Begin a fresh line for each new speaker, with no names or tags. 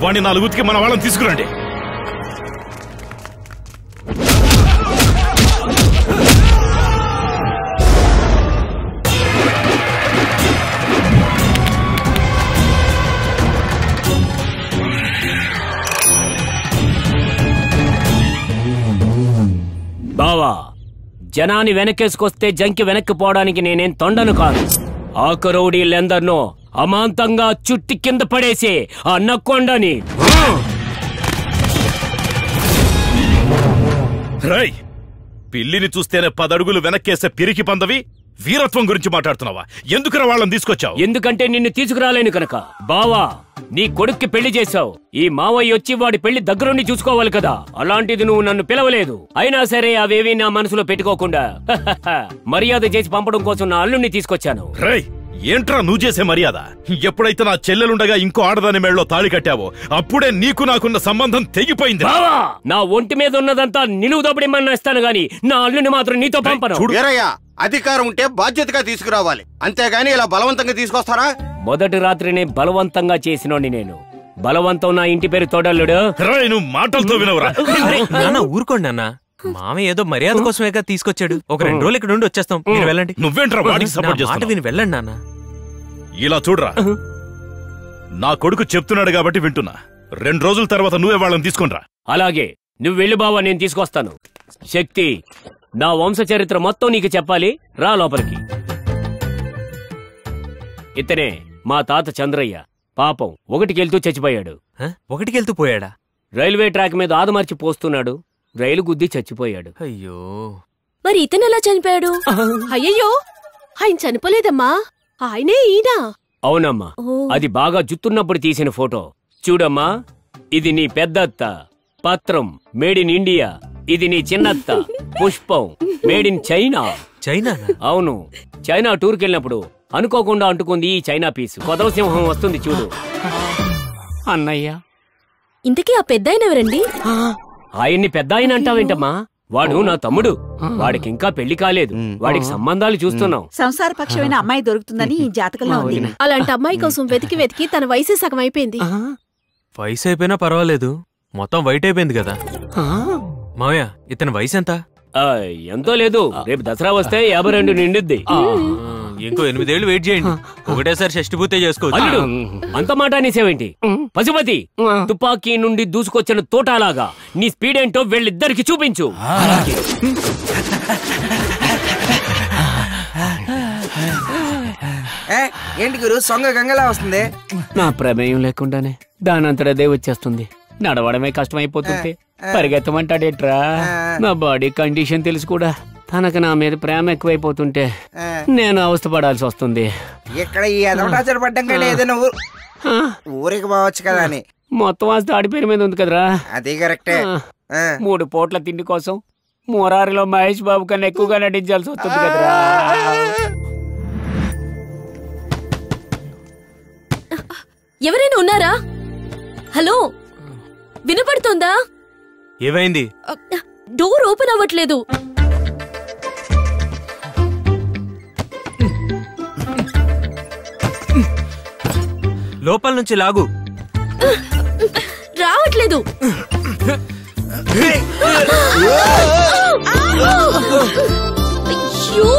వాడిని 4 ఉతికి మన వాళ్ళని తీసుకురండి.
బావా, జనాన్ని వెనకేసుకొస్తే జంకి వెనక్కి పోవడానికి నేనేం తొండను కాదు. ఆకరౌడీలందరినో అమాంతంగా చుట్టి కింద పడేసి ఆ నక్కొండని.
రై, పిల్లిని చూస్తేనే 10 అడుగులు వెనక్కేసే పిరికి పందవి వీరత్వం గురించి మాట్లాడుతున్నావా? ఎందుకురా వాళ్ళని తీసుకొచ్చావు?
ఎందుకంటే నిన్ను తీసుకురాలేను కనుక. బావా, నీ కొడుక్కి పెళ్లి చేశావు. ఈ మావయ్య వచ్చి వాడి పెళ్లి దగ్గరుండి చూసుకోవాలి కదా. అలాంటిది నువ్వు నన్ను పిలవలేదు. అయినా సరే అవేవి నా మనసులో పెట్టుకోకుండా మర్యాద చేసి పంపడం కోసం నా అల్లుణ్ణి తీసుకొచ్చాను.
రై, ఏంట్రా నువ్వు చేసే మర్యాద? ఎప్పుడైతే నా చెల్లెలుండగా ఇంకో ఆడదాని మేడలో తాళి కట్టావో అప్పుడే నీకు నాకున్న సంబంధం తెగిపోయింది.
బావా, నా ఒంటి మీద ఉన్నదంతా నిలువు దబ్బడిమన్నా ఇస్తాను గాని నా అల్లుని మాత్రం నీతో పంపను.
అధికారం ఉంటే బాధ్యతగా తీసుకురావాలి, అంతేగాని ఇలా బలవంతంగా తీసుకొస్తారా?
మొదటి రాత్రినే బలవంతంగా చేసినోని నేను. బలవంతం నా ఇంటి పేరు తోడల్లుడు.
నువ్వు మాటలతో వినవరా?
ఊరుకోండి అన్న, మామయ్య ఏదో మర్యాద కోసమేగా తీసుకొచ్చాడు. ఒక 2 రోజులు ఇక్కడ నుండి వచ్చేస్తాం, మీరు వెళ్ళండి.
నువ్వేంట్రా వాడికి సపోర్ట్ చేస్తావు?
విని వెళ్ళండి నాన్న.
ఇలా చూడరా, నా కొడుకు చెప్తున్నాడు కాబట్టి వింటున్నా. 2 రోజుల తర్వాత నువ్వే వాళ్ళని తీసుకునిరా.
అలాగే, నువ్వు వెళ్ళి బావా, నేను తీసుకొస్తాను. శక్తి, నా వంశ చరిత్ర మొత్తం నీకు చెప్పాలి. రా లోపలికి. ఇతనే మా తాత చంద్రయ్య. పాపం 1కెళ్తూ చచ్చిపోయాడు.
1కెళ్తూ పోయాడా?
రైల్వే ట్రాక్ మీద ఆదమర్చి పోస్తున్నాడు, రైలు గుద్ది చచ్చిపోయాడు.
అయ్యో,
మరి ఇతనెలా చనిపోయాడు? అయ్యయ్యో, ఆయన చనిపోలేదమ్మా, ఆయనే ఈయన.
అవునమ్మా, అది బాగా జుత్తున్నప్పుడు తీసిన ఫోటో. చూడమ్మా, ఇది నీ పెద్దత్త పత్రం, మేడ్ ఇన్ ఇండియా. ఇది నీ చిన్నత్త పుష్పం, మేడ్ ఇన్ చైనా.
చైనా?
అవును, చైనా టూర్కి వెళ్ళినప్పుడు అనుకోకుండా అంటుకుంది ఈ చైనా పీసు. కొదవ సింహం వస్తుంది చూడు. అన్నయ్య,
ఇంతకీ ఆ పెద్దాయన ఎవరండి?
ఆయన్ని పెద్ద ఆయన అంటావేంటమ్మా? వాడు నా తమ్ముడు. వాడికి ఇంకా పెళ్లి కాలేదు. వాడికి సంబంధాలు చూస్తున్నాం.
సంసారపక్షమైన అమ్మాయి దొరుకుతుందని ఈ జాతకంలో ఉంది.
అలాంటి అమ్మాయి కోసం వెతికి వెతికి తన వయసే సగం అయిపోయింది.
వయసు అయిపోయినా పర్వాలేదు, మొత్తం వైట్ అయిపోయింది కదా. మావయ్య, ఇతని వయసు ఎంత?
ఎంతో లేదు, రేపు దసరా వస్తే 52 నిండుద్ది.
ఇంకో 8 ఏళ్ళు వెయిట్ చేయండి, ఒకటేసారి షష్టి పూర్తి చేసుకోవచ్చు.
అంత మాట అనేసేవేంటి? పశుపతి, తుపాకీ నుండి దూసుకొచ్చిన తోటాలాగా నీ స్పీడ్ ఏంటో వీళ్ళిద్దరికి చూపించు.
ఏంటి గురు, సొంగ గంగలా వస్తుంది?
నా ప్రమేయం లేకుండానే దానంతటదే వచ్చేస్తుంది. నడవడమే కష్టమైపోతుంది, పరిగెత్తమంటాడేట్రా? నా బాడీ కండిషన్ తెలుసు కూడా తనకు నా మీద ప్రేమ ఎక్కువైపోతుంటే నేను అవస్థపడాల్సి వస్తుంది.
ఇక్కడ ఈ అదొకటాచర పడ్డం కంటే ఏదైనా ఊరికి పోవచ్చు కదా అని.
మొత్తం ఆస్తి ఆడి పేరు మీద ఉంది కదరా.
అదే కరెక్టే.
3 పూట్ల తిండి కోసం మురారిలో మహేష్ బాబు కన్నా ఎక్కువగా నటించాల్సి వస్తుంది కదరా.
ఎవరైనా ఉన్నారా? హలో, వినపడుతోందా?
ఏమైంది?
డోర్ ఓపెన్ అవ్వట్లేదు.
లోపల నుంచి లాగు.
రావట్లేదు. అయ్యో!